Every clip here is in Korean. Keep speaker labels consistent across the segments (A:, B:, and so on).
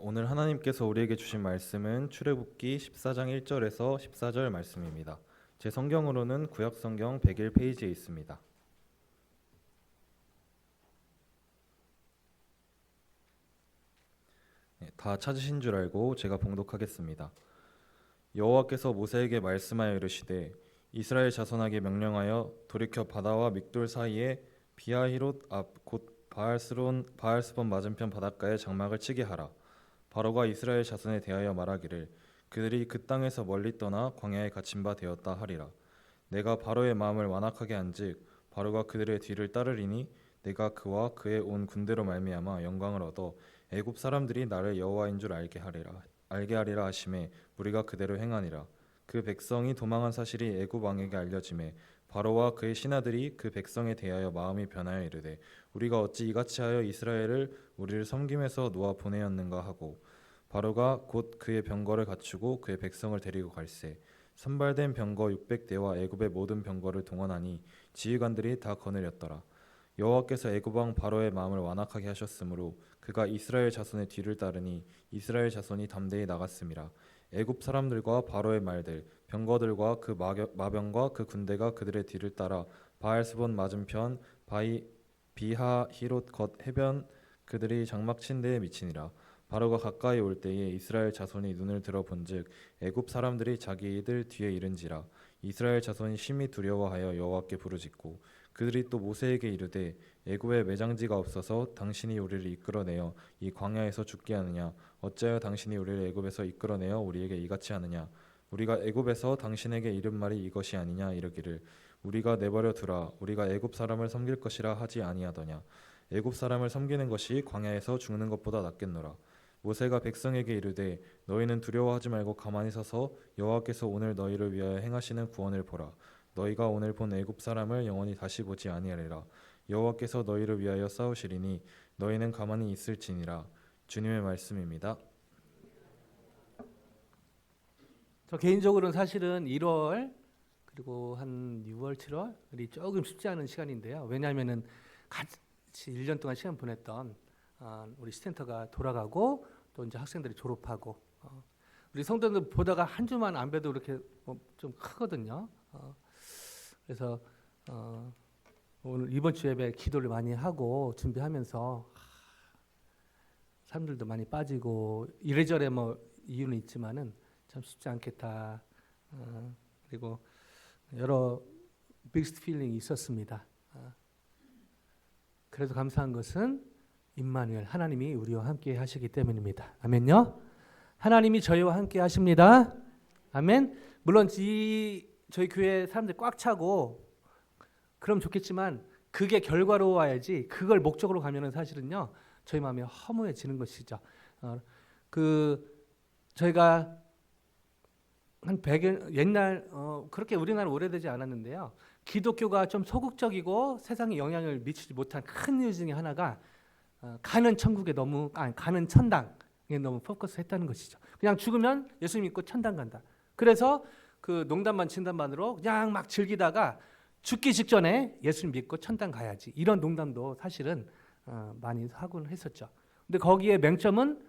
A: 오늘 하나님께서 우리에게 주신 말씀은 출애굽기 14장 1절에서 14절 말씀입니다. 제 성경으로는 구약 성경 101페이지에 있습니다. 다 찾으신 줄 알고 제가 봉독하겠습니다. 여호와께서 모세에게 말씀하여 이르시되 이스라엘 자손에게 명령하여 돌이켜 바다와 믹돌 사이에 비하히롯 앞 곧 바알스본 맞은편 바닷가에 장막을 치게 하라. 바로가 이스라엘 자손에 대하여 말하기를 그들이 그 땅에서 멀리 떠나 광야에 갇힌 바 되었다 하리라. 내가 바로의 마음을 완악하게 한즉 바로가 그들의 뒤를 따르리니 내가 그와 그의 온 군대로 말미암아 영광을 얻어 애굽 사람들이 나를 여호와인 줄 알게 하리라 하심에 우리가 그대로 행하니라. 그 백성이 도망한 사실이 애굽 왕에게 알려지매 바로와 그의 신하들이 그 백성에 대하여 마음이 변하여 이르되 우리가 어찌 이같이 하여 이스라엘을 우리를 섬김에서 놓아 보내었는가 하고 바로가 곧 그의 병거를 갖추고 그의 백성을 데리고 갈새 선발된 병거 600대와 애굽의 모든 병거를 동원하니 지휘관들이 다 거느렸더라. 여호와께서 애굽 왕 바로의 마음을 완악하게 하셨으므로 그가 이스라엘 자손의 뒤를 따르니 이스라엘 자손이 담대히 나갔음이라. 애굽 사람들과 바로의 말들 병거들과 그 마병과 그 군대가 그들의 뒤를 따라 바알스본 맞은편 비하히롯 겉 해변 그들이 장막 친 데에 미치니라. 바로가 가까이 올 때에 이스라엘 자손이 눈을 들어 본즉 애굽 사람들이 자기들 뒤에 이른지라. 이스라엘 자손이 심히 두려워하여 여호와께 부르짖고 그들이 또 모세에게 이르되 애굽에 매장지가 없어서 당신이 우리를 이끌어내어 이 광야에서 죽게 하느냐. 어찌하여 당신이 우리를 애굽에서 이끌어내어 우리에게 이같이 하느냐. 우리가 애굽에서 당신에게 이른 말이 이것이 아니냐. 이르기를 우리가 내버려 두라. 우리가 애굽 사람을 섬길 것이라 하지 아니하더냐. 애굽 사람을 섬기는 것이 광야에서 죽는 것보다 낫겠노라. 모세가 백성에게 이르되 너희는 두려워하지 말고 가만히 서서 여호와께서 오늘 너희를 위하여 행하시는 구원을 보라. 너희가 오늘 본 애굽 사람을 영원히 다시 보지 아니하리라. 여호와께서 너희를 위하여 싸우시리니 너희는 가만히 있을지니라. 주님의 말씀입니다.
B: 저 개인적으로는 사실은 1월 그리고 한 6월, 7월이 조금 쉽지 않은 시간인데요. 왜냐하면은 같이 1년 동안 시간 보냈던 우리 스탠터가 돌아가고 또 이제 학생들이 졸업하고 우리 성도들 보다가 한 주만 안 봬도 이렇게 좀 크거든요. 그래서 오늘 이번 주 예배 기도를 많이 하고 준비하면서 사람들도 많이 빠지고 이래저래 뭐 이유는 있지만은 참 쉽지 않겠다. 그리고 여러 믹스드 필링이 있었습니다. 그래도 감사한 것은 임마누엘 하나님이 우리와 함께 하시기 때문입니다. 아멘요. 하나님이 저희와 함께 하십니다. 아멘. 물론 저희 교회 사람들 꽉 차고 그럼 좋겠지만 그게 결과로 와야지 그걸 목적으로 가면은 사실은요 저희 마음이 허무해지는 것이죠. 저희가 한 100여 옛날 그렇게 우리나라 오래되지 않았는데요. 기독교가 좀 소극적이고 세상에 영향을 미치지 못한 큰 이유 중에 하나가 가는 가는 천당에 너무 포커스했다는 것이죠. 그냥 죽으면 예수 믿고 천당 간다. 그래서 그 농담만 진담반으로 그냥 막 즐기다가 죽기 직전에 예수 믿고 천당 가야지. 이런 농담도 사실은 많이 하곤 했었죠. 근데 거기에 맹점은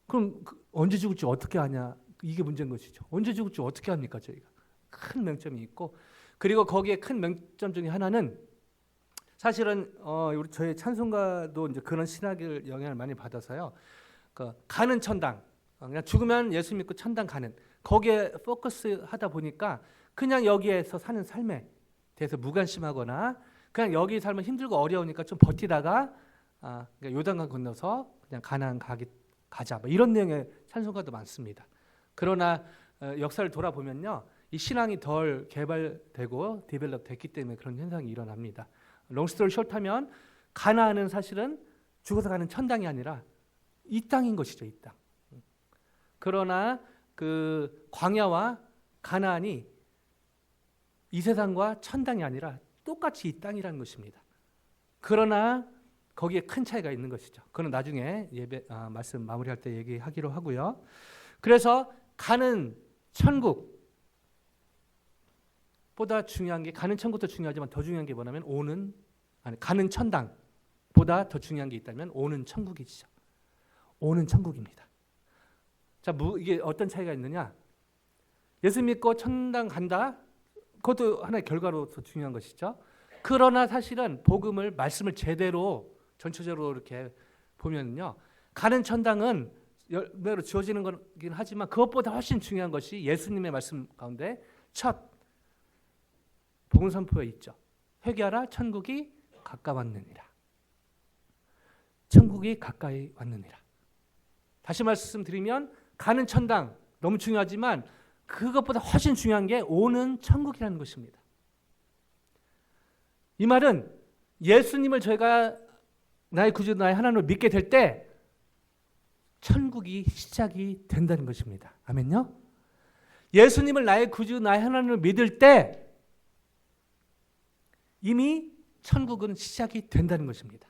B: 그럼 언제 죽을지 어떻게 아냐? 이게 문제인 것이죠. 언제 죽을지 어떻게 합니까 저희가? 큰 맹점이 있고 그리고 거기에 큰 맹점 중에 하나는 사실은 우리 저희 찬송가도 이제 그런 신학을 영향을 많이 받아서요. 가는 천당, 그냥 죽으면 예수 믿고 천당 가는 거기에 포커스하다 보니까 그냥 여기에서 사는 삶에 대해서 무관심하거나 그냥 여기 살면 힘들고 어려우니까 좀 버티다가 그러니까 요단강 건너서 그냥 가나안 가자 뭐 이런 내용의 찬송가도 많습니다. 그러나 역사를 돌아보면요, 이 신앙이 덜 개발되고 디벨롭 됐기 때문에 그런 현상이 일어납니다. 롱스토리 숏하면 가나안은 사실은 죽어서 가는 천당이 아니라 이 땅인 것이죠, 이 땅. 그러나 그 광야와 가나안이 이 세상과 천당이 아니라 똑같이 이 땅이라는 것입니다. 그러나 거기에 큰 차이가 있는 것이죠. 그건 나중에 말씀 마무리할 때 얘기하기로 하고요. 그래서 가는 천국보다 중요한 게 가는 천국도 중요하지만 더 중요한 게 뭐냐면 가는 천당보다 더 중요한 게 있다면 오는 천국이죠. 오는 천국입니다. 자, 이게 어떤 차이가 있느냐? 예수 믿고 천당 간다. 그것도 하나의 결과로서 중요한 것이죠. 그러나 사실은 복음을 말씀을 제대로 전체적으로 이렇게 보면요, 가는 천당은 열매로 주어지는 거긴 하지만 그것보다 훨씬 중요한 것이 예수님의 말씀 가운데 첫 복음 선포에 있죠. 회개하라, 천국이 가까웠느니라. 천국이 가까이 왔느니라. 다시 말씀드리면 가는 천당 너무 중요하지만 그것보다 훨씬 중요한 게 오는 천국이라는 것입니다. 이 말은 예수님을 저희가 나의 구주 나의 하나님을 믿게 될 때 천국이 시작이 된다는 것입니다. 아멘요? 예수님을 나의 구주 나의 하나님을 믿을 때 이미 천국은 시작이 된다는 것입니다.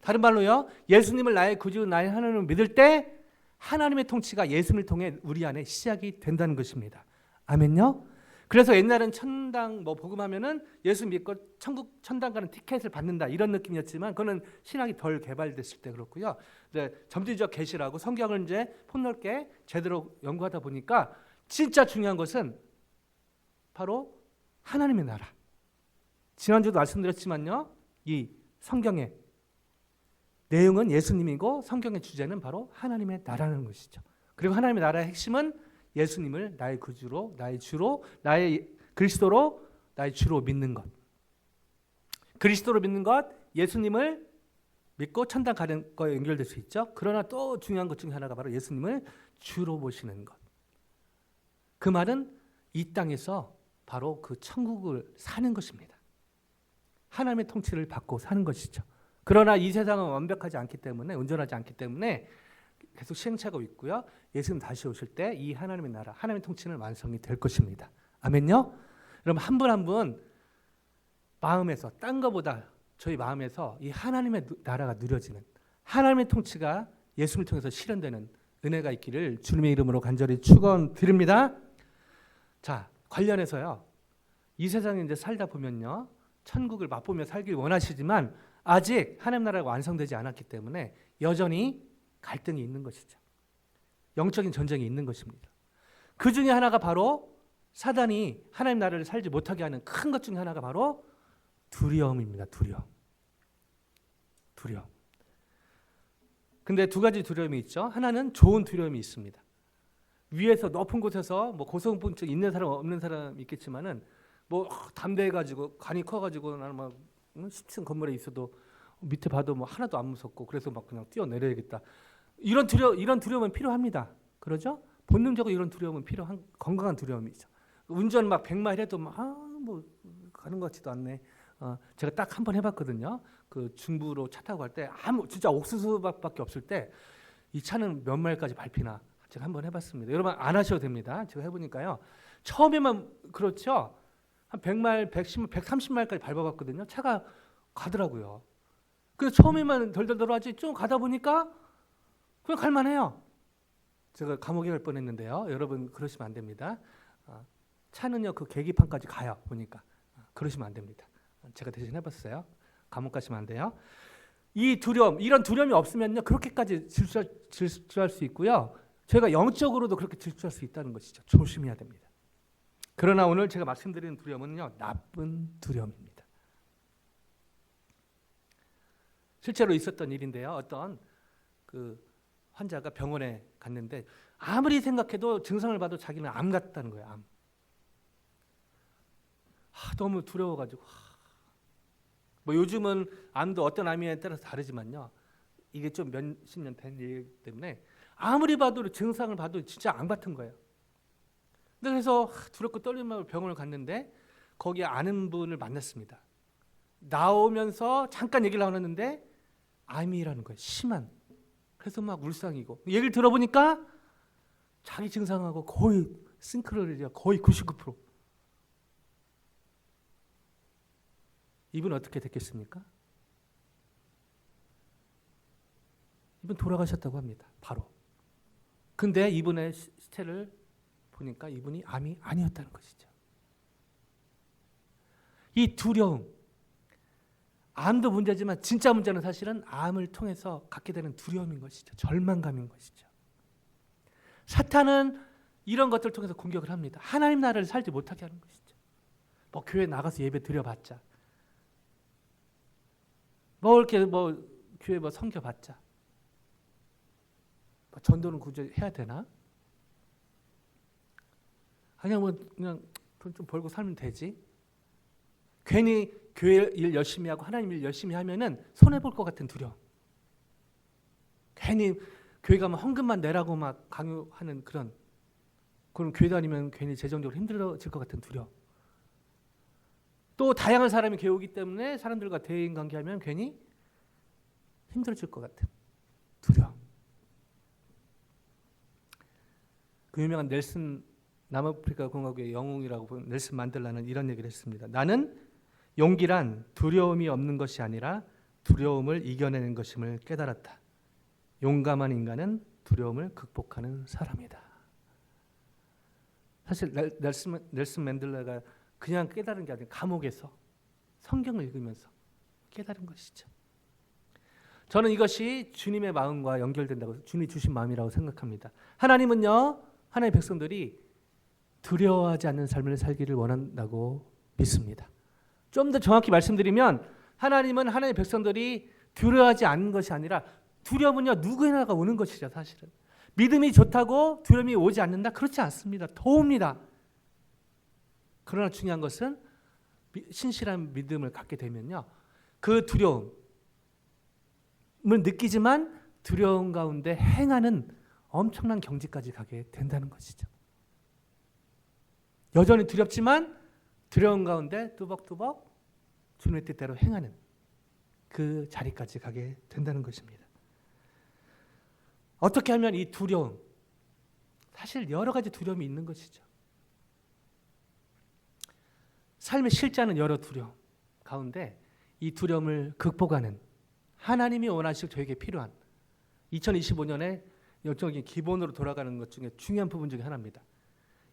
B: 다른 말로요, 예수님을 나의 구주 나의 하나님을 믿을 때 하나님의 통치가 예수님을 통해 우리 안에 시작이 된다는 것입니다. 아멘요? 그래서 옛날엔 천당 복음하면은 예수 믿고 천국 천당 가는 티켓을 받는다 이런 느낌이었지만 그거는 신학이 덜 개발됐을 때 그렇고요. 이제 점지적 계시라고 성경을 이제 폭넓게 제대로 연구하다 보니까 진짜 중요한 것은 바로 하나님의 나라. 지난주도 말씀드렸지만요, 이 성경의 내용은 예수님이고 성경의 주제는 바로 하나님의 나라는 것이죠. 그리고 하나님의 나라의 핵심은 예수님을 나의 구주로, 나의 주로, 나의 그리스도로, 나의 주로 믿는 것. 그리스도로 믿는 것, 예수님을 믿고 천당 가는 거에 연결될 수 있죠. 그러나 또 중요한 것 중에 하나가 바로 예수님을 주로 모시는 것. 그 말은 이 땅에서 바로 그 천국을 사는 것입니다. 하나님의 통치를 받고 사는 것이죠. 그러나 이 세상은 완벽하지 않기 때문에, 온전하지 않기 때문에 계속 시행착오가 있고요. 예수님 다시 오실 때 이 하나님의 나라, 하나님의 통치는 완성이 될 것입니다. 아멘요? 여러분 한 분 한 분 마음에서 딴 거보다 저희 마음에서 이 하나님의 나라가 누려지는 하나님의 통치가 예수님을 통해서 실현되는 은혜가 있기를 주님의 이름으로 간절히 축원드립니다. 자, 관련해서요. 이 세상에 이제 살다 보면요. 천국을 맛보며 살길 원하시지만 아직 하나님 나라가 완성되지 않았기 때문에 여전히 갈등이 있는 것이죠. 영적인 전쟁이 있는 것입니다. 그 중에 하나가 바로 사단이 하나님 나라를 살지 못하게 하는 큰 것 중에 하나가 바로 두려움입니다. 두려움. 근데 두 가지 두려움이 있죠. 하나는 좋은 두려움이 있습니다. 위에서 높은 곳에서 뭐 고소공포증 있는 사람 없는 사람 있겠지만은 뭐 담대해가지고 간이 커가지고 나는 막 10층 건물에 있어도 밑에 봐도 뭐 하나도 안 무섭고 그래서 막 그냥 뛰어내려야겠다. 이런 두려움은 필요합니다. 그러죠? 본능적으로 이런 두려움은 필요한 건강한 두려움이죠. 운전 막 100마일 해도 뭐 가는 것 같지도 않네. 제가 딱 한 번 해봤거든요. 그 중부로 차 타고 갈 때 진짜 옥수수밖에 없을 때 이 차는 몇 마일까지 밟히나 제가 한번 해봤습니다. 여러분 안 하셔도 됩니다. 제가 해보니까요. 처음에만 그렇죠. 한 100마일, 110마일, 130마일까지 밟아봤거든요. 차가 가더라고요. 그래서 처음에만 덜덜덜 하지 좀 가다 보니까 그냥 갈만해요. 제가 감옥에 갈 뻔했는데요. 여러분 그러시면 안 됩니다. 차는요 그 계기판까지 가요. 보니까 그러시면 안 됩니다. 제가 대신 해봤어요. 감옥 가시면 안 돼요. 이 두려움, 이런 두려움이 없으면요 그렇게까지 질주할 수 있고요. 저희가 영적으로도 그렇게 질주할 수 있다는 것이죠. 조심해야 됩니다. 그러나 오늘 제가 말씀드리는 두려움은요 나쁜 두려움입니다. 실제로 있었던 일인데요. 어떤 그 환자가 병원에 갔는데 아무리 생각해도 증상을 봐도 자기는 암 같다는 거예요. 암. 너무 두려워가지고 뭐 요즘은 암도 어떤 암에 따라서 다르지만요. 이게 좀 몇십 년 된 얘기 때문에 아무리 봐도 증상을 봐도 진짜 암 같은 거예요. 그래서 두렵고 떨리면서 병원을 갔는데 거기에 아는 분을 만났습니다. 나오면서 잠깐 얘기를 나눴는데 암이라는 거예요. 심한. 그래서 막 울상이고 얘기를 들어보니까 자기 증상하고 거의 싱크로율이 거의 99%. 이분 어떻게 됐겠습니까? 이분 돌아가셨다고 합니다. 바로. 근데 이분의 시체를 보니까 이분이 암이 아니었다는 것이죠. 이 두려움, 암도 문제지만 진짜 문제는 사실은 암을 통해서 갖게 되는 두려움인 것이죠. 절망감인 것이죠. 사탄은 이런 것들을 통해서 공격을 합니다. 하나님 나라를 살지 못하게 하는 것이죠. 뭐 교회 나가서 예배 드려봤자, 뭐 이렇게 뭐 교회 뭐 섬겨봤자, 뭐 전도는 굳이 해야 되나? 그냥 뭐 그냥 돈 좀 벌고 살면 되지. 괜히 교회 일 열심히 하고 하나님 일 열심히 하면은 손해 볼 것 같은 두려움. 괜히 교회 가면 헌금만 내라고 막 강요하는 그런 교회 다니면 괜히 재정적으로 힘들어질 것 같은 두려움. 또 다양한 사람이 교회 오기 때문에 사람들과 대인 관계하면 괜히 힘들어질 것 같은 두려움. 그 유명한 남아프리카 공화국의 영웅이라고 보는 넬슨 만델라는 이런 얘기를 했습니다. 나는 용기란 두려움이 없는 것이 아니라 두려움을 이겨내는 것임을 깨달았다. 용감한 인간은 두려움을 극복하는 사람이다. 사실 넬슨 만델라가 그냥 깨달은 게 아니라 감옥에서 성경을 읽으면서 깨달은 것이죠. 저는 이것이 주님의 마음과 연결된다고, 주님이 주신 마음이라고 생각합니다. 하나님은요, 하나님의 백성들이 두려워하지 않는 삶을 살기를 원한다고 믿습니다. 좀 더 정확히 말씀드리면 하나님은 하나님의 백성들이 두려워하지 않는 것이 아니라, 두려움은요 누구에나가 오는 것이죠. 사실은 믿음이 좋다고 두려움이 오지 않는다? 그렇지 않습니다. 더 옵니다. 그러나 중요한 것은 신실한 믿음을 갖게 되면요, 그 두려움을 느끼지만 두려움 가운데 행하는 엄청난 경지까지 가게 된다는 것이죠. 여전히 두렵지만 두려움 가운데 뚜벅뚜벅 주님의 뜻대로 행하는 그 자리까지 가게 된다는 것입니다. 어떻게 하면 이 두려움, 사실 여러 가지 두려움이 있는 것이죠. 삶의 실제하는 여러 두려움 가운데 이 두려움을 극복하는, 하나님이 원하시고 저에게 필요한 2025년에 영적인 기본으로 돌아가는 것 중에 중요한 부분 중에 하나입니다.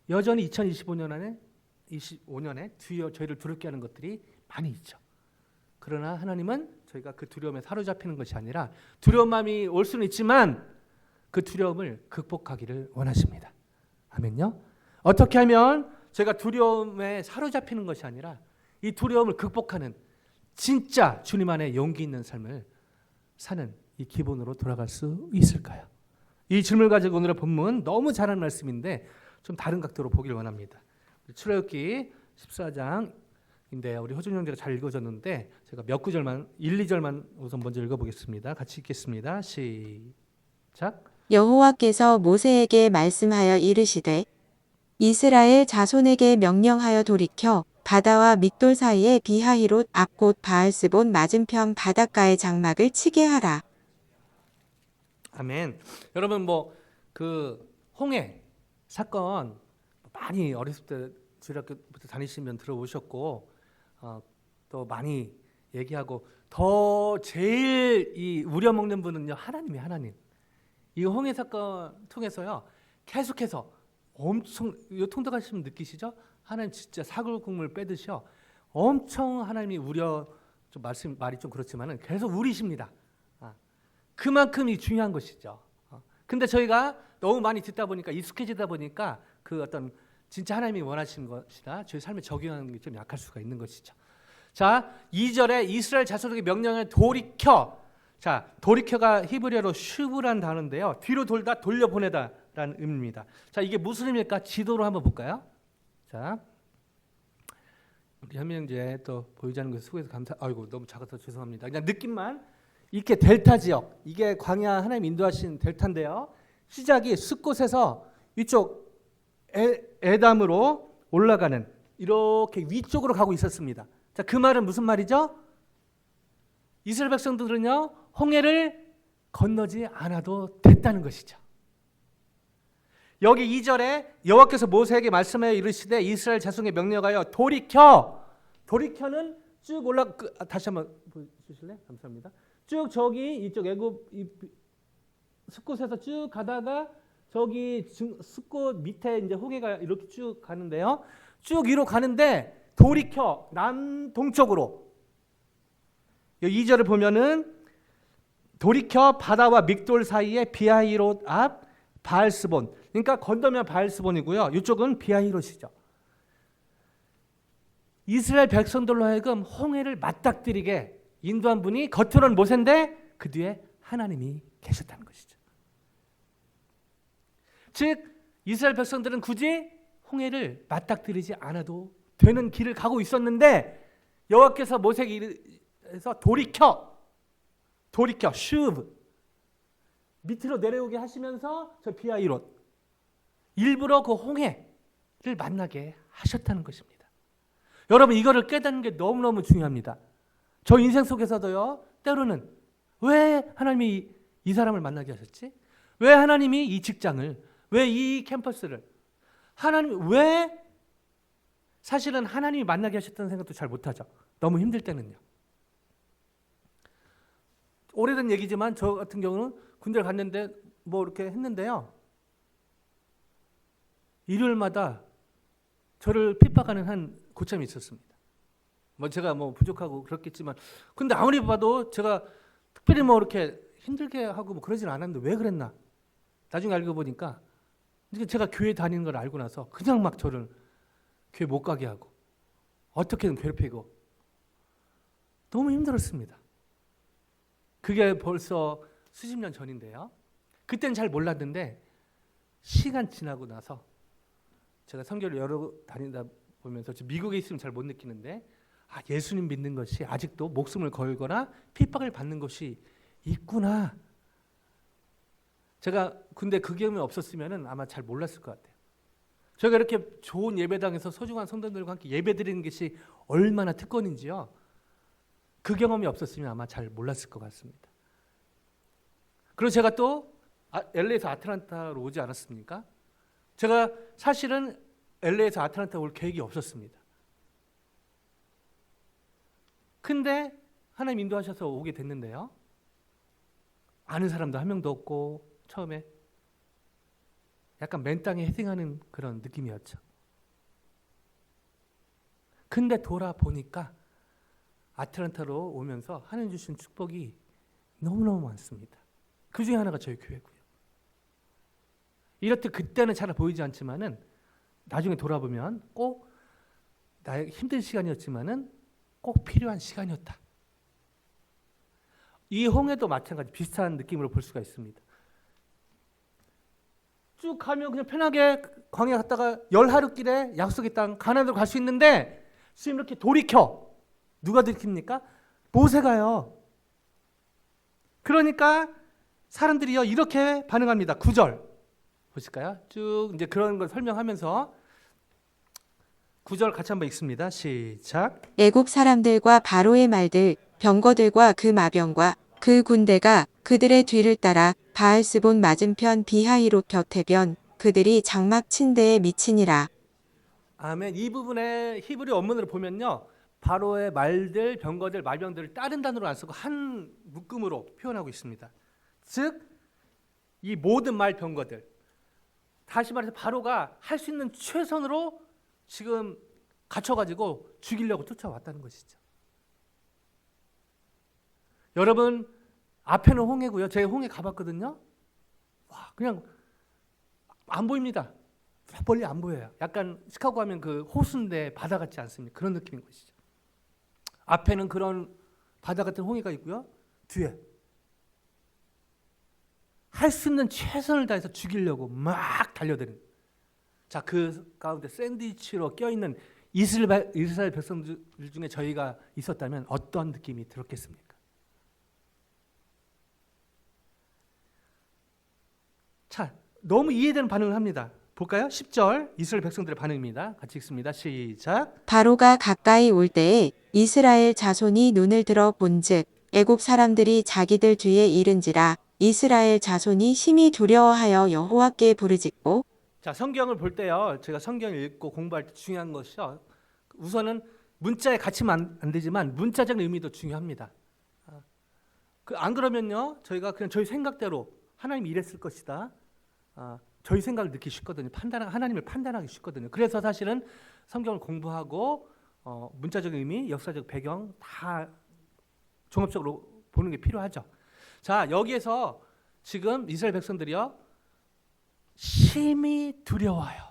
B: 여전히 2025년에 저희를 두렵게 하는 것들이 많이 있죠. 그러나 하나님은 저희가 그 두려움에 사로잡히는 것이 아니라, 두려운 마음이 올 수는 있지만 그 두려움을 극복하기를 원하십니다. 아멘요? 어떻게 하면 저희가 두려움에 사로잡히는 것이 아니라 이 두려움을 극복하는 진짜 주님 안에 용기 있는 삶을 사는 이 기본으로 돌아갈 수 있을까요? 이 질문을 가지고 오늘의 본문, 너무 잘한 말씀인데 좀 다른 각도로 보기를 원합니다. 출애굽기 14장인데 우리 허준 형제가 잘 읽어줬는데 제가 몇 구절만, 1, 2절만 우선 먼저 읽어보겠습니다. 같이 읽겠습니다. 시작.
C: 여호와께서 모세에게 말씀하여 이르시되 이스라엘 자손에게 명령하여 돌이켜 바다와 믹돌 사이에 비하히롯 앞 곧 바알스본 맞은편 바닷가의 장막을 치게 하라.
B: 아멘. 여러분 그 홍해 사건 많이 어렸을 때 주일학교부터 다니시면 들어오셨고 또 많이 얘기하고, 더 제일 이 우려먹는 분은요 하나님이에요. 하나님. 이 홍해 사건 통해서요 계속해서 엄청, 이 통독하시면 느끼시죠? 하나님 진짜 사골국물 빼듯이요 엄청 하나님이 우려, 좀 말이 좀 그렇지만은 계속 우리십니다. 그만큼 이 중요한 것이죠. 근데 저희가 너무 많이 듣다 보니까, 익숙해지다 보니까 그 어떤 진짜 하나님이 원하시는 것이다 저희 삶에 적용하는 게 좀 약할 수가 있는 것이죠. 자, 2절에 이스라엘 자손에게 명령을 돌이켜. 자, 돌이켜가 히브리어로 슈브란 단어인데요, 뒤로 돌다, 돌려보내다라는 의미입니다. 자, 이게 무슨 의미일까? 지도로 한번 볼까요? 자, 우리 현명제 또 보이지 않는 것에 수고해서 아이고 너무 작아서 죄송합니다. 그냥 느낌만, 이렇게 델타 지역, 이게 광야 하나님 인도하신 델타인데요, 시작이 숫곳에서 이쪽 에담으로 올라가는, 이렇게 위쪽으로 가고 있었습니다. 자, 그 말은 무슨 말이죠? 이스라엘 백성들은요 홍해를 건너지 않아도 됐다는 것이죠. 여기 2절에 여호와께서 모세에게 말씀하여 이르시되 이스라엘 자손에게 명령하여 돌이켜. 돌이켜는 쭉 다시 한번 보여주실래요? 감사합니다. 쭉 저기 이쪽 애굽 숫곳에서 쭉 가다가 저기 숫곳 밑에 이제 홍해가 이렇게 쭉 가는데요, 쭉 위로 가는데 돌이켜 남동쪽으로. 2절을 보면은 돌이켜 바다와 믹돌 사이에 비하히롯 앞 바알스본. 그러니까 건너면 바알스본이고요. 이쪽은 비아히롯이죠. 이스라엘 백성들로 하여금 홍해를 맞닥뜨리게 인도한 분이 겉으로는 모세인데 그 뒤에 하나님이 계셨다는 것이죠. 즉 이스라엘 백성들은 굳이 홍해를 맞닥뜨리지 않아도 되는 길을 가고 있었는데 여호와께서 모세에게서 돌이켜 슈브 밑으로 내려오게 하시면서 저 비아히롯 일부러 그 홍해를 만나게 하셨다는 것입니다. 여러분 이거를 깨닫는 게 너무너무 중요합니다. 저 인생 속에서도요. 때로는 왜 하나님이 이 사람을 만나게 하셨지? 왜 하나님이 이 직장을, 왜 이 캠퍼스를, 하나님 왜 사실은 하나님이 만나게 하셨다는 생각도 잘 못하죠. 너무 힘들 때는요. 오래된 얘기지만 저 같은 경우는 군대를 갔는데 뭐 이렇게 했는데요. 일요일마다 저를 핍박하는 한 고참이 있었습니다. 뭐 제가 뭐 부족하고 그렇겠지만 근데 아무리 봐도 제가 특별히 뭐 이렇게 힘들게 하고 뭐 그러진 않았는데 왜 그랬나? 나중에 알고 보니까 제가 교회 다니는 걸 알고 나서 그냥 막 저를 교회 못 가게 하고 어떻게든 괴롭히고 너무 힘들었습니다. 그게 벌써 수십 년 전인데요. 그때는 잘 몰랐는데 시간 지나고 나서 제가 선교를 여러 다니다 보면서 미국에 있으면 잘 못 느끼는데 예수님 믿는 것이 아직도 목숨을 걸거나 핍박을 받는 것이 있구나. 제가 근데 그 경험이 없었으면 아마 잘 몰랐을 것 같아요. 저희가 이렇게 좋은 예배당에서 소중한 성도들과 함께 예배드리는 것이 얼마나 특권인지요. 그 경험이 없었으면 아마 잘 몰랐을 것 같습니다. 그리고 제가 또 LA에서 아틀란타로 오지 않았습니까? 제가 사실은 LA에서 아틀란타 올 계획이 없었습니다. 근데 하나님 인도하셔서 오게 됐는데요. 아는 사람도 한 명도 없고 처음에 약간 맨 땅에 헤딩하는 그런 느낌이었죠. 근데 돌아보니까 아틀란타로 오면서 하나님 주신 축복이 너무너무 많습니다. 그 중에 하나가 저희 교회고요. 이렇듯 그때는 잘 보이지 않지만은 나중에 돌아보면 꼭 나의 힘든 시간이었지만은 꼭 필요한 시간이었다. 이 홍해도 마찬가지 비슷한 느낌으로 볼 수가 있습니다. 쭉 가면 그냥 편하게 광야 갔다가 열하루길에 약속의 땅 가나안으로 갈 수 있는데 지금 이렇게 돌이켜 누가 들킵니까? 모세가요. 그러니까 사람들이요 이렇게 반응합니다. 9절 보실까요? 쭉 이제 그런 걸 설명하면서 9절 같이 한번 읽습니다. 시작.
C: 애굽 사람들과 바로의 말들, 병거들과 그 마병과 그 군대가 그들의 뒤를 따라 바알스본 맞은편 비하히롯 곁에변 그들이 장막 침대에 미치니라.
B: 아멘. 이 부분에 히브리 원문으로 보면요. 바로의 말들, 병거들, 말병들을 다른 단어로 안 쓰고 한 묶음으로 표현하고 있습니다. 즉, 이 모든 말 병거들. 다시 말해서 바로가 할 수 있는 최선으로 지금 갇혀가지고 죽이려고 쫓아왔다는 것이죠. 여러분, 앞에는 홍해고요. 제가 홍해 가봤거든요. 와, 그냥 안 보입니다. 멀리 안 보여요. 약간 시카고 하면 그 호수인데 바다 같지 않습니까? 그런 느낌인 것이죠. 앞에는 그런 바다 같은 홍해가 있고요. 뒤에 할 수 있는 최선을 다해서 죽이려고 막 달려드는. 자, 그 가운데 샌드위치로 껴있는 이스라엘 백성들 중에 저희가 있었다면 어떤 느낌이 들었겠습니까? 자, 너무 이해되는 반응을 합니다. 볼까요? 10절 이스라엘 백성들의 반응입니다. 같이 읽습니다. 시작.
C: 바로가 가까이 올 때에 이스라엘 자손이 눈을 들어 본즉 애굽 사람들이 자기들 뒤에 이른지라 이스라엘 자손이 심히 두려워하여 여호와께 부르짖고.
B: 자, 성경을 볼 때요. 제가 성경을 읽고 공부할 때 중요한 것이요. 우선은 문자에 갇히면 안 되지만 문자적 의미도 중요합니다. 안 그러면요. 저희가 그냥 저희 생각대로 하나님이 이랬을 것이다. 저희 생각을 넣기 쉽거든요. 하나님을 판단하기 쉽거든요. 그래서 사실은 성경을 공부하고 문자적 의미, 역사적 배경 다 종합적으로 보는 게 필요하죠. 자, 여기에서 지금 이스라엘 백성들이요. 심히 두려워요.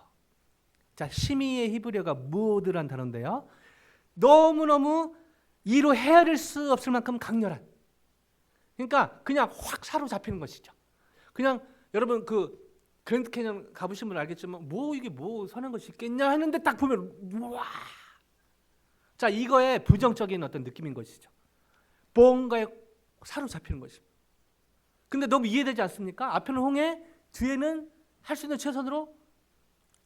B: 자, 심히의 히브리어가 무드란 단어인데요. 너무너무 이로 헤아릴 수 없을 만큼 강렬한. 그러니까 그냥 확 사로잡히는 것이죠. 그냥 여러분 그 그랜드 캐년 가보신 분 알겠지만 뭐 이게 뭐 선한 것이 있겠냐 하는데 딱 보면 우와. 자, 이거의 부정적인 어떤 느낌인 것이죠. 뭔가에 사로잡히는 것입니다. 근데 너무 이해되지 않습니까? 앞에는 홍해, 뒤에는 할 수 있는 최선으로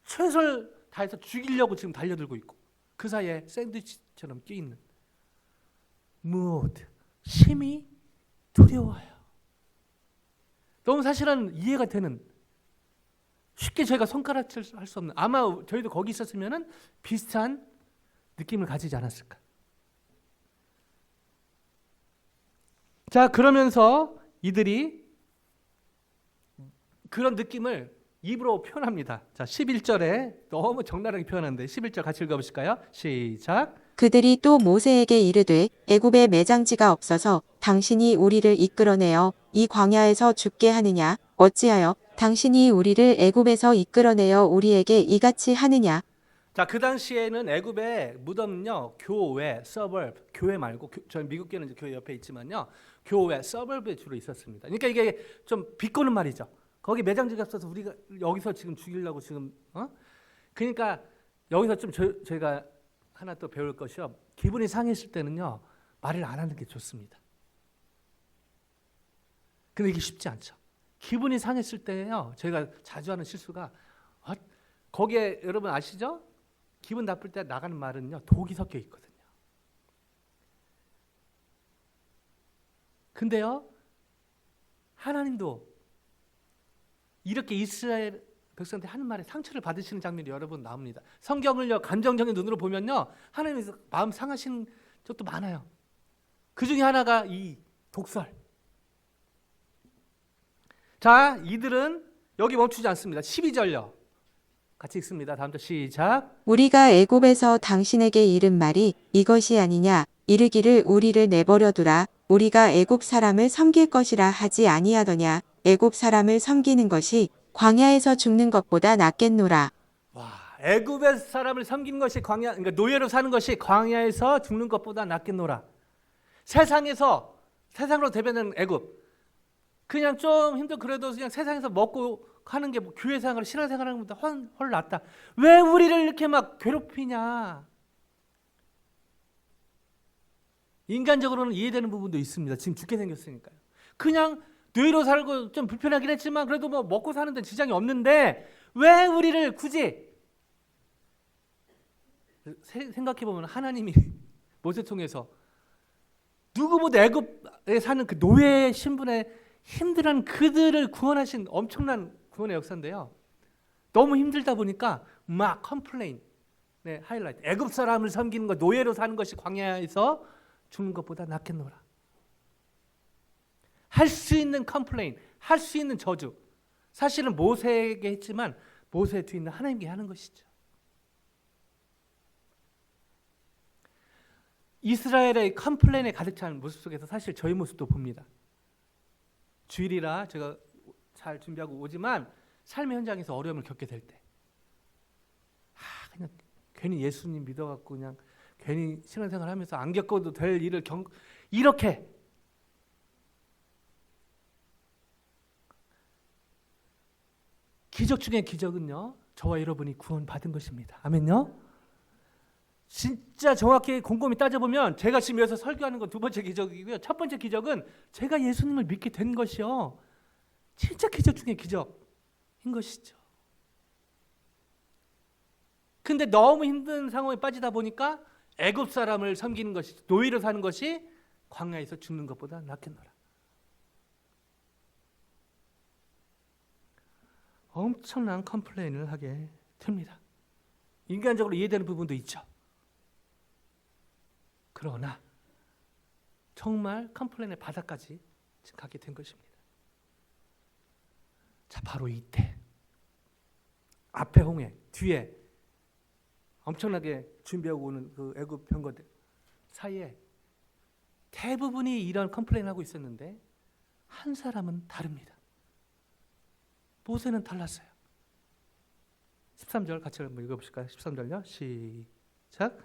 B: 최선을 다해서 죽이려고 지금 달려들고 있고 그 사이에 샌드위치처럼 끼있는 무엇 심히 두려워요. 너무 사실은 이해가 되는 쉽게 저희가 손가락질 할 수 없는 아마 저희도 거기 있었으면은 비슷한 느낌을 가지지 않았을까. 자, 그러면서 이들이 그런 느낌을 입으로 표현합니다. 자, 11절에 너무 적나라하게 표현하는데 11절 같이 읽어보실까요? 시작.
C: 그들이 또 모세에게 이르되 애굽에 매장지가 없어서 당신이 우리를 이끌어내어 이 광야에서 죽게 하느냐 어찌하여 당신이 우리를 애굽에서 이끌어내어 우리에게 이같이 하느냐.
B: 자, 그 당시에는 애굽의 무덤은요, 교회, 서벌브, 교회 말고 저희 미국 교회는 이제 교회 옆에 있지만요, 교회, 서벌브에 주로 있었습니다. 그러니까 이게 좀 비꼬는 말이죠. 거기 매장지가 없어서 우리가 여기서 지금 죽이려고 지금 그러니까 여기서 좀 저희가 하나 또 배울 것이요. 기분이 상했을 때는요, 말을 안 하는 게 좋습니다. 근데 이게 쉽지 않죠. 기분이 상했을 때요, 저희가 자주 하는 실수가 거기에 여러분 아시죠? 기분 나쁠 때 나가는 말은요, 독이 섞여 있거든요. 근데요, 하나님도 이렇게 이스라엘 백성한테 하는 말에 상처를 받으시는 장면이 여러 번 나옵니다. 성경을요, 감정적인 눈으로 보면요, 하나님께서 마음 상하신 적도 많아요. 그 중에 하나가 이 독설. 자, 이들은 여기 멈추지 않습니다. 12절요. 같이 읽습니다. 다음부터 시작.
C: 우리가 애굽에서 당신에게 이른 말이 이것이 아니냐 이르기를 우리를 내버려 두라 우리가 애굽 사람을 섬길 것이라 하지 아니하더냐 애굽 사람을 섬기는 것이 광야에서 죽는 것보다 낫겠노라.
B: 와, 애굽의 사람을 섬기는 것이 광야, 그러니까 노예로 사는 것이 광야에서 죽는 것보다 낫겠노라. 세상으로 대변하는 애굽. 그냥 좀 힘들 그래도 그냥 세상에서 먹고 하는 게 뭐 교회 생활, 신앙 생활하는 것보다 훨 낫다. 왜 우리를 이렇게 막 괴롭히냐? 인간적으로는 이해되는 부분도 있습니다. 지금 죽게 생겼으니까요. 그냥 노예로 살고 좀 불편하긴 했지만 그래도 뭐 먹고 사는 데 지장이 없는데 왜 우리를 굳이 생각해 보면 하나님이 모세 통해서 누구보다 애굽에 사는 그 노예 신분의 힘들한 그들을 구원하신 엄청난 구원의 역사인데요. 너무 힘들다 보니까 막 컴플레인, 네, 하이라이트. 애굽 사람을 섬기는 것, 노예로 사는 것이 광야에서 죽는 것보다 낫겠노라. 할 수 있는 컴플레인, 할 수 있는 저주. 사실은 모세에게 했지만 모세 뒤에 있는 하나님께 하는 것이죠. 이스라엘의 컴플레인에 가득 찬 모습 속에서 사실 저희 모습도 봅니다. 주일이라 제가 잘 준비하고 오지만 삶의 현장에서 어려움을 겪게 될 때, 그냥 괜히 예수님 믿어갖고 그냥 괜히 신앙생활하면서 안 겪어도 될 일을 이렇게 기적 중에 기적은요, 저와 여러분이 구원받은 것입니다. 아멘요? 진짜 정확히 곰곰이 따져보면 제가 지금 여기서 설교하는 건 두 번째 기적이고요. 첫 번째 기적은 제가 예수님을 믿게 된 것이요. 진짜 기적 중에 기적인 것이죠. 근데 너무 힘든 상황에 빠지다 보니까 애굽 사람을 섬기는 것이, 노예로 사는 것이 광야에서 죽는 것보다 낫겠노라. 엄청난 컴플레인을 하게 됩니다. 인간적으로 이해되는 부분도 있죠. 그러나 정말 컴플레인의 바닥까지 가게 된 것입니다. 자, 바로 이때 앞에 홍해, 뒤에 엄청나게 준비하고 오는 그 애굽 병거들 사이에 대부분이 이런 컴플레인을 하고 있었는데 한 사람은 다릅니다. 모세는 달랐어요. 13절 같이 한번 읽어보실까요? 13절요. 시작.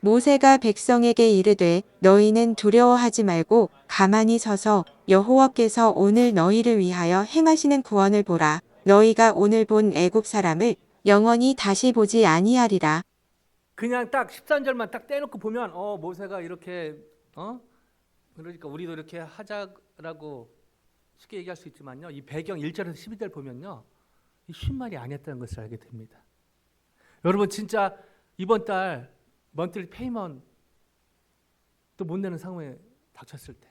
C: 모세가 백성에게 이르되 너희는 두려워하지 말고 가만히 서서 여호와께서 오늘 너희를 위하여 행하시는 구원을 보라. 너희가 오늘 본 애굽 사람을 영원히 다시 보지 아니하리라.
B: 그냥 딱 13절만 딱 떼놓고 보면 모세가 이렇게 그러니까 우리도 이렇게 하자라고 쉽게 얘기할 수 있지만요. 이 배경 1절에서 12절 보면요. 이 쉬운 말이 아니었다는 것을 알게 됩니다. 여러분 진짜 이번 달 먼틀리 페이먼트 또 못 내는 상황에 닥쳤을 때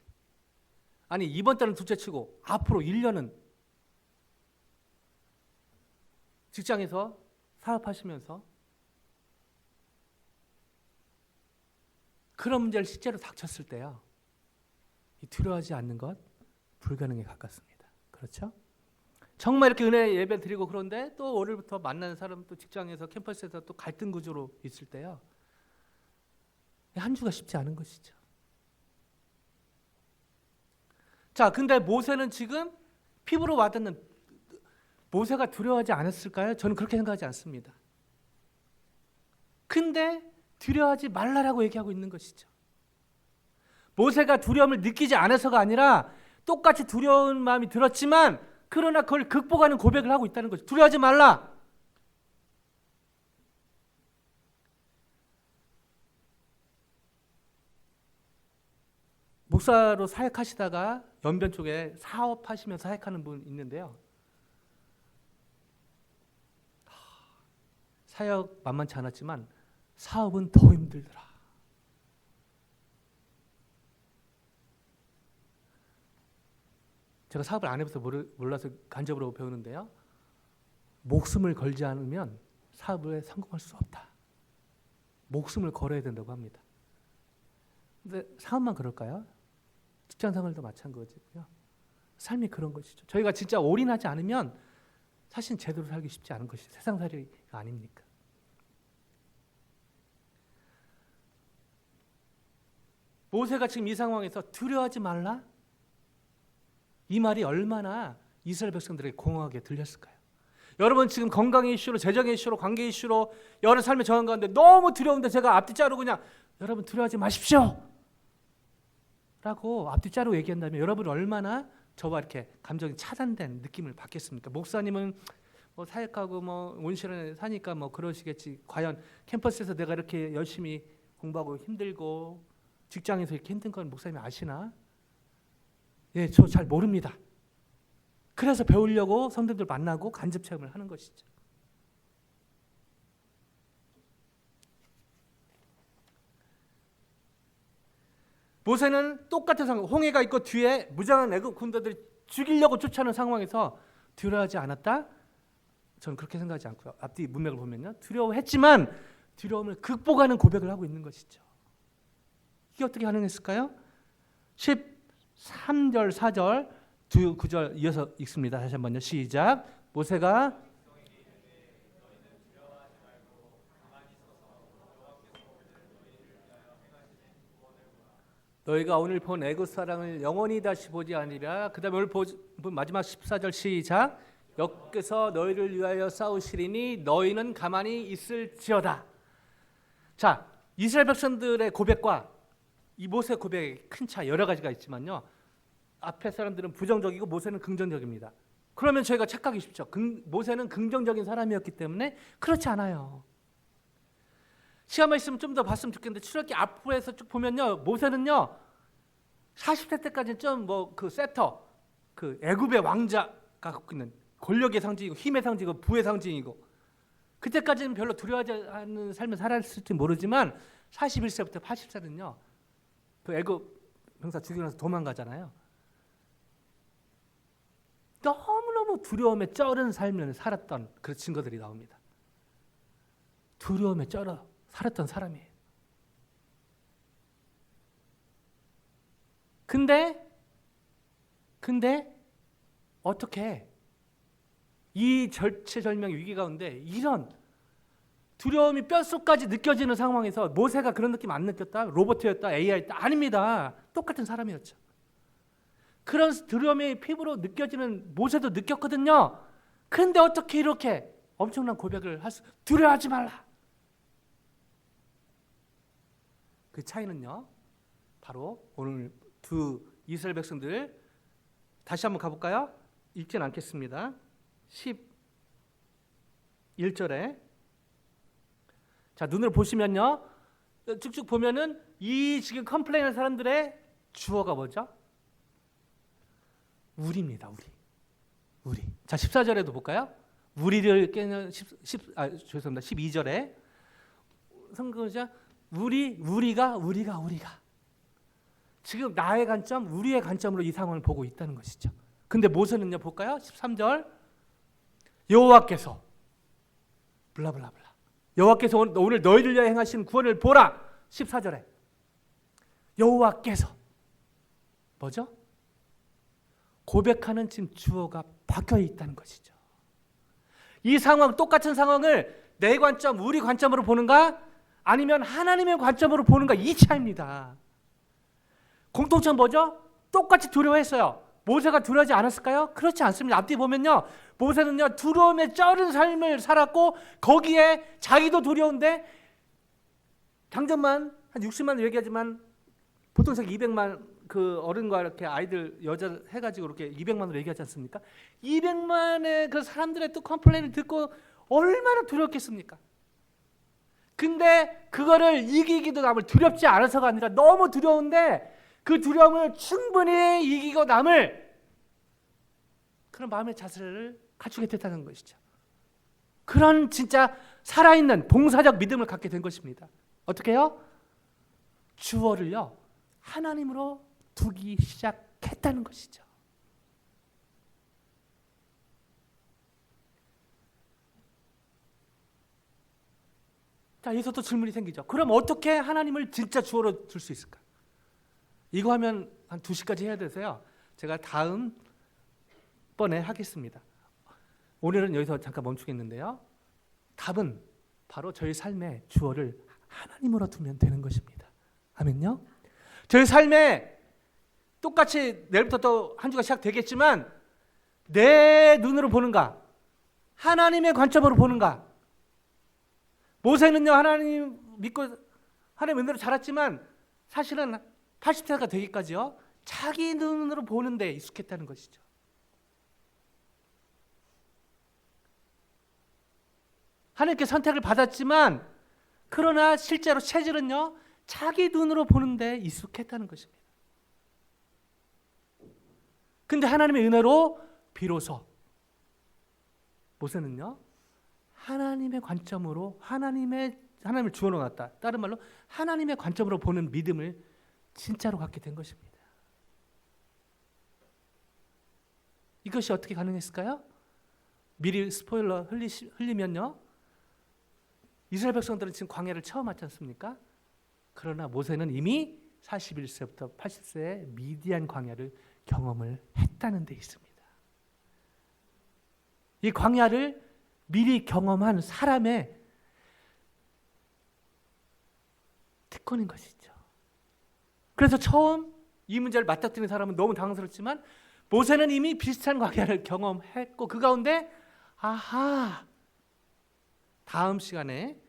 B: 아니 이번 달은 둘째치고 앞으로 1년은 직장에서 사업하시면서 그런 문제를 실제로 닥쳤을 때요. 이 두려워하지 않는 것 불가능에 가깝습니다. 그렇죠? 정말 이렇게 은혜 예배 드리고 그런데 또 월요일부터 만나는 사람 또 직장에서 캠퍼스에서 또 갈등 구조로 있을 때요. 한 주가 쉽지 않은 것이죠. 자, 근데 모세는 지금 피부로 와닿는 모세가 두려워하지 않았을까요? 저는 그렇게 생각하지 않습니다. 근데 두려워하지 말라라고 얘기하고 있는 것이죠. 모세가 두려움을 느끼지 않아서가 아니라 똑같이 두려운 마음이 들었지만 그러나 그걸 극복하는 고백을 하고 있다는 거죠. 두려워하지 말라. 목사로 사역하시다가 연변 쪽에 사업하시면서 사역하는 분 있는데요. 사역 만만치 않았지만 사업은 더 힘들더라. 제가 사업을 안 해봐서 몰라서 간접으로 배우는데요. 목숨을 걸지 않으면 사업에 성공할 수 없다. 목숨을 걸어야 된다고 합니다. 근데 사업만 그럴까요? 직장 생활도 마찬가지고요. 삶이 그런 것이죠. 저희가 진짜 올인하지 않으면 사실 제대로 살기 쉽지 않은 것이 세상살이가 아닙니까? 모세가 지금 이 상황에서 두려워하지 말라? 이 말이 얼마나 이스라엘 백성들에게 공허하게 들렸을까요? 여러분 지금 건강의 이슈로, 재정의 이슈로, 관계 이슈로 여러 삶의 정한 가운데 너무 두려운데 제가 앞뒤 자르고 그냥 여러분 두려워하지 마십시오 라고 앞뒤 자르고 얘기한다면 여러분 얼마나 저와 이렇게 감정이 차단된 느낌을 받겠습니까? 목사님은 뭐 사역하고 뭐 온실에 사니까 뭐 그러시겠지. 과연 캠퍼스에서 내가 이렇게 열심히 공부하고 힘들고 직장에서 이렇게 힘든 건 목사님이 아시나? 예, 저 잘 모릅니다. 그래서 배우려고 성도들 만나고 간접 체험을 하는 것이죠. 모세는 똑같은 상황, 홍해가 있고 뒤에 무장한 애굽 군대들이 죽이려고 쫓아오는 상황에서 두려워하지 않았다? 저는 그렇게 생각하지 않고요. 앞뒤 문맥을 보면요. 두려워했지만 두려움을 극복하는 고백을 하고 있는 것이죠. 이게 어떻게 가능했을까요? 13절, 4절, 9절 이어서 읽습니다. 다시 한번요. 시작. 모세가 너희가 오늘 본 애굽 사랑을 영원히 다시 보지 아니라. 그 다음에 오늘 본 마지막 14절 시작. 여호와께서 너희를 위하여 싸우시리니 너희는 가만히 있을지어다. 자, 이스라엘 백성들의 고백과 이 모세 고백의 큰 차 여러 가지가 있지만요. 앞에 사람들은 부정적이고 모세는 긍정적입니다. 그러면 저희가 착각이 쉽죠. 모세는 긍정적인 사람이었기 때문에 그렇지 않아요. 시간만 있으면 좀 더 봤으면 좋겠는데 출애굽기 앞부에서 쭉 보면요. 모세는요. 40세 때까지는 좀 뭐 그 세터, 그 애굽의 왕자가 갖고 있는 권력의 상징이고 힘의 상징이고 부의 상징이고 그때까지는 별로 두려워하지 않는 삶을 살았을지 모르지만 41세부터 80세는요. 그 애굽 병사 죽이고 나서 도망가잖아요. 너무너무 두려움에 쩔은 삶을 살았던 그런 증거들이 나옵니다. 두려움에 쩔어 살았던 사람이에요. 근데 어떻게 이 절체절명 위기 가운데 이런 두려움이 뼛속까지 느껴지는 상황에서 모세가 그런 느낌 안 느꼈다? 로봇이었다? AI였다? 아닙니다. 똑같은 사람이었죠. 그런 두려움이 피부로 느껴지는 모세도 느꼈거든요. 근데 어떻게 이렇게 엄청난 고백을 두려워하지 말라. 그 차이는요, 바로 오늘 두 이스라엘 백성들 다시 한번 가볼까요? 읽진 않겠습니다. 11절에 자, 눈으로 보시면요, 쭉쭉 보면은 이 지금 컴플레인하는 사람들의 주어가 뭐죠? 우리입니다. 우리. 자, 14절에도 볼까요? 우리를 깨는 12절에 성경자 우리가 지금 나의 관점, 우리의 관점으로 이 상황을 보고 있다는 것이죠. 근데 모세는요, 볼까요? 13절 여호와께서 블라블라블라 여호와께서 오늘 너희를 위하여 행하신 구원을 보라. 14절에 여호와께서 뭐죠? 고백하는 지금 주어가 박혀 있다는 것이죠. 이 상황, 똑같은 상황을 내 관점, 우리 관점으로 보는가 아니면 하나님의 관점으로 보는가, 이 차이입니다. 공통점 뭐죠? 똑같이 두려워했어요. 모세가 두려워하지 않았을까요? 그렇지 않습니다. 앞뒤 보면요, 모세는요 두려움에 쩔은 삶을 살았고 거기에 자기도 두려운데 당전만 한 60만 얘기하지만 보통 200만 그 어른과 이렇게 아이들 여자 해가지고 이렇게 200만으로 얘기하지 않습니까? 200만의 그 사람들의 또 컴플레인을 듣고 얼마나 두렵겠습니까? 근데 그거를 이기기도 남을 두렵지 않아서가 아니라 너무 두려운데 그 두려움을 충분히 이기고 남을 그런 마음의 자세를 갖추게 됐다는 것이죠. 그런 진짜 살아있는 봉사적 믿음을 갖게 된 것입니다. 어떻게 해요? 주어를요 하나님으로 두기 시작했다는 것이죠. 자, 여기서 또 질문이 생기죠. 그럼 어떻게 하나님을 진짜 주어로 둘 수 있을까? 이거 하면 한 2시까지 해야 돼서요, 제가 다음 번에 하겠습니다. 오늘은 여기서 잠깐 멈추겠는데요, 답은 바로 저희 삶의 주어를 하나님으로 두면 되는 것입니다. 아멘요? 저희 삶에 똑같이 내일부터 또 한 주가 시작되겠지만 내 눈으로 보는가, 하나님의 관점으로 보는가. 모세는요 하나님 믿고 하나님 은혜로 자랐지만 사실은 80세가 되기까지요 자기 눈으로 보는 데 익숙했다는 것이죠. 하나님께 선택을 받았지만 그러나 실제로 체질은요 자기 눈으로 보는 데 익숙했다는 것입니다. 근데 하나님의 은혜로 비로소 모세는요 하나님의 관점으로 하나님을 주어 놓았다. 다른 말로 하나님의 관점으로 보는 믿음을 진짜로 갖게 된 것입니다. 이것이 어떻게 가능했을까요? 미리 스포일러 흘리면요, 이스라엘 백성들은 지금 광야를 처음 왔지 않습니까? 그러나 모세는 이미 41세부터 80세의 미디안 광야를 경험을 했다는 데 있습니다. 이 광야를 미리 경험한 사람의 특권인 것이죠. 그래서 처음 이 문제를 맞닥뜨리는 사람은 너무 당황스럽지만 모세는 이미 비슷한 광야를 경험했고 그 가운데 아하, 다음 시간에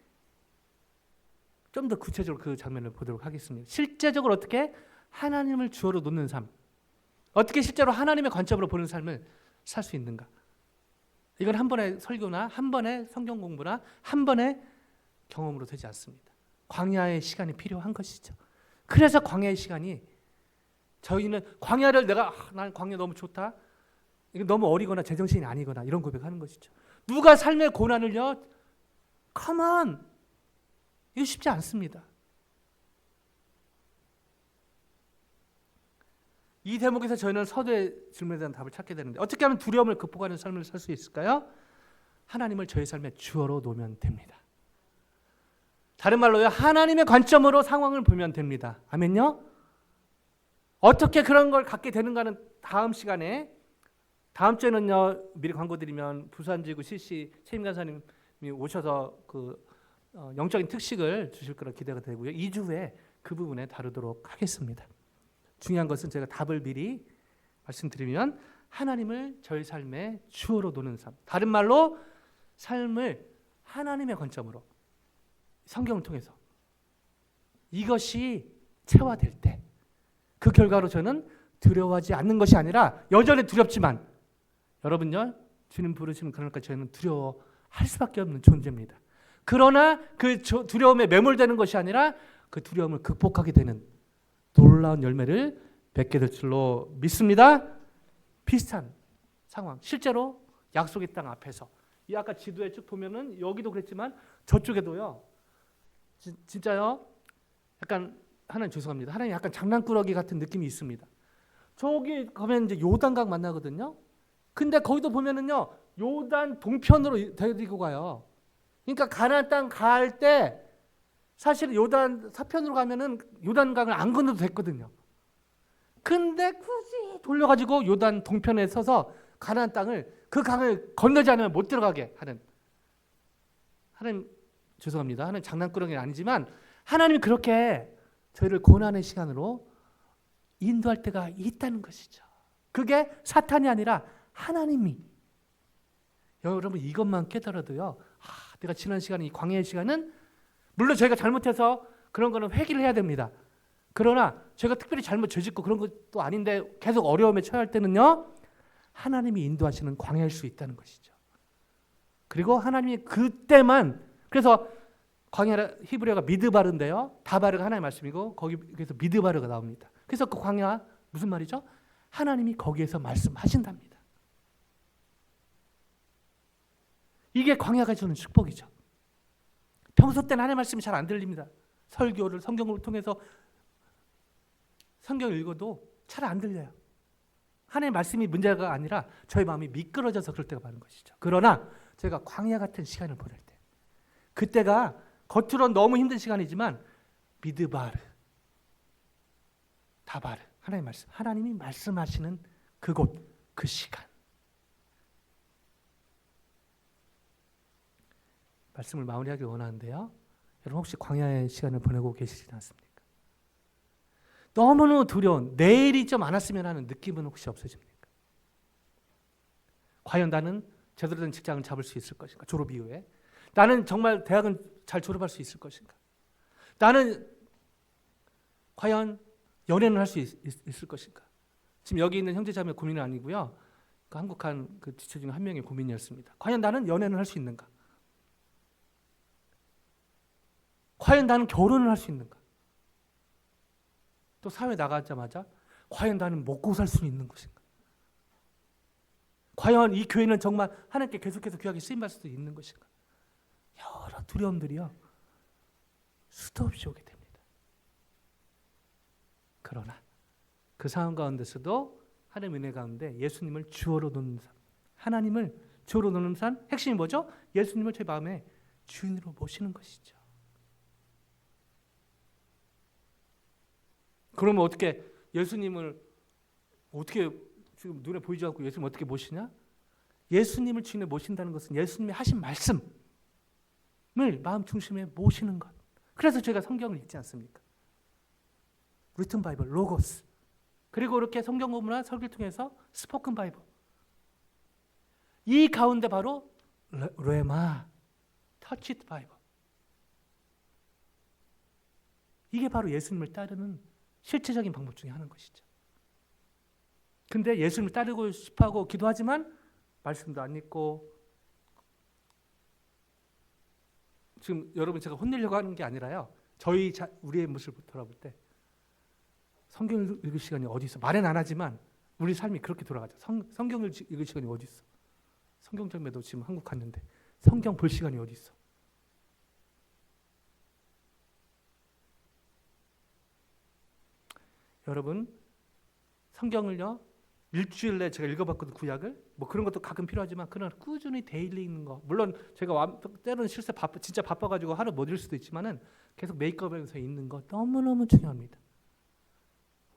B: 좀 더 구체적으로 그 장면을 보도록 하겠습니다. 실제적으로 어떻게 하나님을 주어로 놓는 삶, 어떻게 실제로 하나님의 관점으로 보는 삶을 살 수 있는가. 이건 한 번의 설교나 한 번의 성경 공부나 한 번의 경험으로 되지 않습니다. 광야의 시간이 필요한 것이죠. 그래서 광야의 시간이, 저희는 광야를 난 광야 너무 좋다, 이거 너무 어리거나 제정신이 아니거나 이런 고백하는 것이죠. 누가 삶의 고난을요, 컴온, 이거 쉽지 않습니다. 이 대목에서 저희는 서두의 질문에 대한 답을 찾게 되는데, 어떻게 하면 두려움을 극복하는 삶을 살 수 있을까요? 하나님을 저희 삶의 주어로 놓으면 됩니다. 다른 말로요, 하나님의 관점으로 상황을 보면 됩니다. 아멘요? 어떻게 그런 걸 갖게 되는가는 다음 시간에, 다음 주에는요, 미리 광고 드리면 부산지구 CC 최임 간사님이 오셔서 그 영적인 특식을 주실 거라 기대가 되고요. 2주 후에 그 부분에 다루도록 하겠습니다. 중요한 것은 제가 답을 미리 말씀드리면 하나님을 저희 삶의 주어로 놓는 삶, 다른 말로 삶을 하나님의 관점으로 성경을 통해서 이것이 체화될 때 그 결과로 저는 두려워하지 않는 것이 아니라 여전히 두렵지만 여러분요, 주님 부르시면 그러니까 저는 두려워할 수밖에 없는 존재입니다. 그러나 그 두려움에 매몰되는 것이 아니라 그 두려움을 극복하게 되는 놀라운 열매를 맺게 될 줄로 믿습니다. 비슷한 상황, 실제로 약속의 땅 앞에서 이 아까 지도에 쭉 보면은 여기도 그랬지만 저쪽에도요, 진짜요, 약간 하나님 죄송합니다. 하나님 약간 장난꾸러기 같은 느낌이 있습니다. 저기 가면 이제 요단강 만나거든요. 근데 거기도 보면은요, 요단 동편으로 데리고 가요. 그러니까 가나안 땅 갈 때 사실 요단 서편으로 가면은 요단강을 안 건너도 됐거든요. 근데 굳이 돌려가지고 요단 동편에 서서 가나안 땅을 그 강을 건너지 않으면 못 들어가게 하는, 하나님 죄송합니다. 하나님 장난꾸러기는 아니지만 하나님이 그렇게 저희를 고난의 시간으로 인도할 때가 있다는 것이죠. 그게 사탄이 아니라 하나님이. 여러분 이것만 깨달아도요, 내가 지난 시간에 이 광야의 시간은 물론 저희가 잘못해서 그런 거는 회개를 해야 됩니다. 그러나 제가 특별히 잘못 죄짓고 그런 것도 아닌데 계속 어려움에 처할 때는요, 하나님이 인도하시는 광야일 수 있다는 것이죠. 그리고 하나님이 그때만, 그래서 광야 히브리어가 미드바르인데요, 다바르가 하나님의 말씀이고 거기에서 미드바르가 나옵니다. 그래서 그 광야 무슨 말이죠? 하나님이 거기에서 말씀하신답니다. 이게 광야가 주는 축복이죠. 평소 때는 하나님의 말씀이 잘 안 들립니다. 설교를 성경을 통해서 성경을 읽어도 잘 안 들려요. 하나님의 말씀이 문제가 아니라 저희 마음이 미끄러져서 그럴 때가 많은 것이죠. 그러나 제가 광야 같은 시간을 보낼 때, 그때가 겉으로는 너무 힘든 시간이지만 미드바르, 다바르, 하나님의 말씀, 하나님이 말씀하시는 그곳, 그 시간. 말씀을 마무리하기 원하는데요, 여러분 혹시 광야의 시간을 보내고 계시지 않습니까? 너무너무 두려운, 내일이 좀 안 왔으면 하는 느낌은 혹시 없으십니까? 과연 나는 제대로 된 직장을 잡을 수 있을 것인가? 졸업 이후에 나는 정말 대학은 잘 졸업할 수 있을 것인가? 나는 과연 연애는 할 수 있을 것인가? 지금 여기 있는 형제자매 고민은 아니고요, 그 한국한 그 지체 중 한 명의 고민이었습니다. 과연 나는 연애는 할 수 있는가? 과연 나는 결혼을 할 수 있는가? 또 사회 나가자마자 과연 나는 먹고 살 수 있는 것인가? 과연 이 교회는 정말 하나님께 계속해서 귀하게 쓰임받을 수 있는 것인가? 여러 두려움들이요, 수도 없이 오게 됩니다. 그러나 그 상황 가운데서도 하나님의 은혜 가운데 예수님을 주어로 놓는 삶, 하나님을 주어로 놓는 삶, 핵심이 뭐죠? 예수님을 제 마음에 주인으로 모시는 것이죠. 그러면 어떻게 예수님을 어떻게 지금 눈에 보이지 않고 예수님 어떻게 모시냐? 예수님을 주인에 모신다는 것은 예수님이 하신 말씀을 마음 중심에 모시는 것. 그래서 제가 성경을 읽지 않습니까? 리튼 바이블, 로고스. 그리고 이렇게 성경 공부나 설교를 통해서 스포큰 바이블. 이 가운데 바로 레마, 터치드 바이블. 이게 바로 예수님을 따르는 실제적인 방법 중에 하나인 것이죠. 근데 예수님을 따르고 싶어하고 기도하지만 말씀도 안 읽고, 지금 여러분 제가 혼내려고 하는 게 아니라요, 우리의 모습을 돌아볼 때 성경을 읽을 시간이 어디 있어? 말은 안 하지만 우리 삶이 그렇게 돌아가죠. 성경을 읽을 시간이 어디 있어? 성경점에도 지금 한국 갔는데 성경 볼 시간이 어디 있어? 여러분 성경을요, 일주일 내에 제가 읽어봤거든요. 구약을 뭐 그런 것도 가끔 필요하지만 그러나 꾸준히 데일리 읽는 거, 물론 제가 때로는 실제 진짜 바빠가지고 하루 못 읽을 수도 있지만은 계속 메이크업에서 읽는 거 너무너무 중요합니다.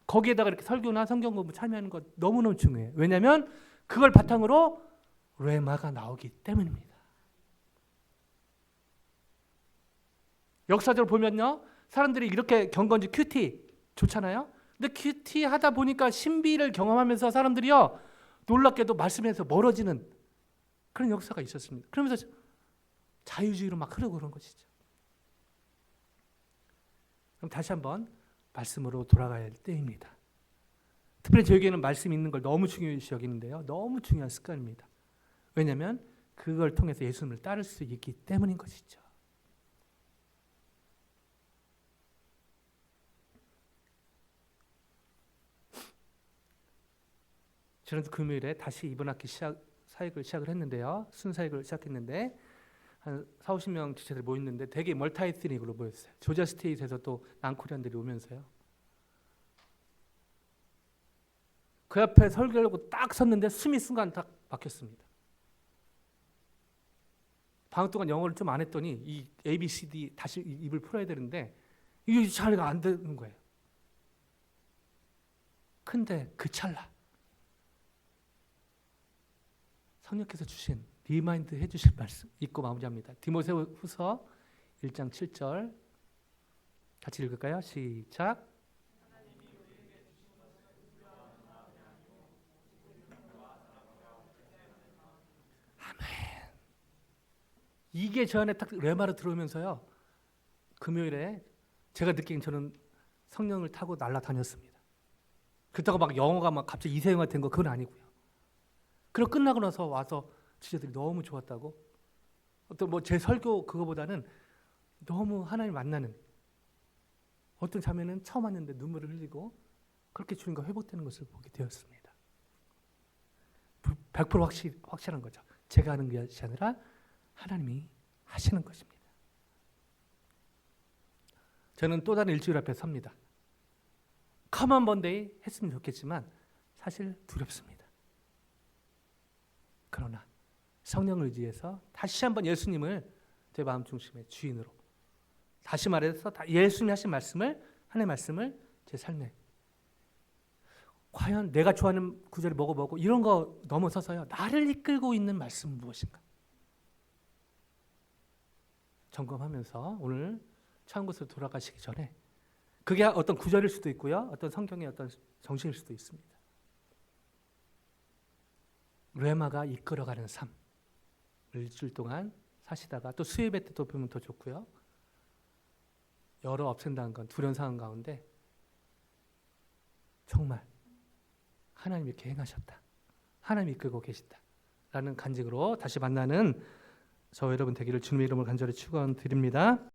B: 거기에다가 이렇게 설교나 성경 공부 참여하는 거 너무너무 중요해요. 왜냐하면 그걸 바탕으로 레마가 나오기 때문입니다. 역사적으로 보면요, 사람들이 이렇게 경건지 큐티 좋잖아요. 근데 큐티 하다 보니까 신비를 경험하면서 사람들이요, 놀랍게도 말씀에서 멀어지는 그런 역사가 있었습니다. 그러면서 자유주의로 막 흐르고 그런 것이죠. 그럼 다시 한번 말씀으로 돌아가야 할 때입니다. 특별히 저에게는 말씀 있는 걸 너무 중요시 여기는데요. 너무 중요한 습관입니다. 왜냐하면 그걸 통해서 예수님을 따를 수 있기 때문인 것이죠. 저는 금요일에 다시 이번 학기 사역을 시작을 했는데요. 순사역을 시작했는데 한 40-50명 지체들이 모였는데 되게 멀타이트닉으로 모였어요. 조지아 스테이트에서 또 남코리안들이 오면서요. 그 앞에 설교를 하고 딱 섰는데 숨이 순간 딱 막혔습니다. 방금 동안 영어를 좀 안 했더니 이 A, B, C, D 다시 입을 풀어야 되는데 이게 잘 안 되는 거예요. 근데 그 찰나 성령께서 주신 리마인드 해주실 말씀 읽고 마무리합니다. 디모데후서 1장 7절 같이 읽을까요? 시작. 아멘. 이게 저 안에 딱 레마로 들어오면서요. 금요일에 제가 느낀 저는 성령을 타고 날아다녔습니다. 그렇다고 막 영어가 막 갑자기 이세영화 된 거 그건 아니고요. 그리고 끝나고 나서 와서 지체들이 너무 좋았다고. 어떤 뭐 제 설교 그거보다는 너무 하나님 만나는 어떤 자매는 처음 왔는데 눈물을 흘리고 그렇게 주님과 회복되는 것을 보게 되었습니다. 100% 확실한 거죠. 제가 하는 것이 아니라 하나님이 하시는 것입니다. 저는 또 다른 일주일 앞에 섭니다. Come on Monday 했으면 좋겠지만 사실 두렵습니다. 그러나 성령을 의지해서 다시 한번 예수님을 제 마음 중심의 주인으로 다시 말해서 예수님이 하신 말씀을 하나님의 말씀을 제 삶에 과연 내가 좋아하는 구절이 뭐고 이런 거 넘어서서요. 나를 이끌고 있는 말씀은 무엇인가 점검하면서 오늘 처음 곳으로 돌아가시기 전에 그게 어떤 구절일 수도 있고요. 어떤 성경의 어떤 정신일 수도 있습니다. 레마가 이끌어가는 삶 일주일 동안 사시다가 또 수요예배 때도 보면 더 좋고요. 여러 업센다는 건 두려운 상황 가운데 정말 하나님이 이렇게 행하셨다. 하나님이 이끌고 계시다. 라는 간증으로 다시 만나는 저와 여러분 되기를 주님의 이름으로 간절히 축원드립니다.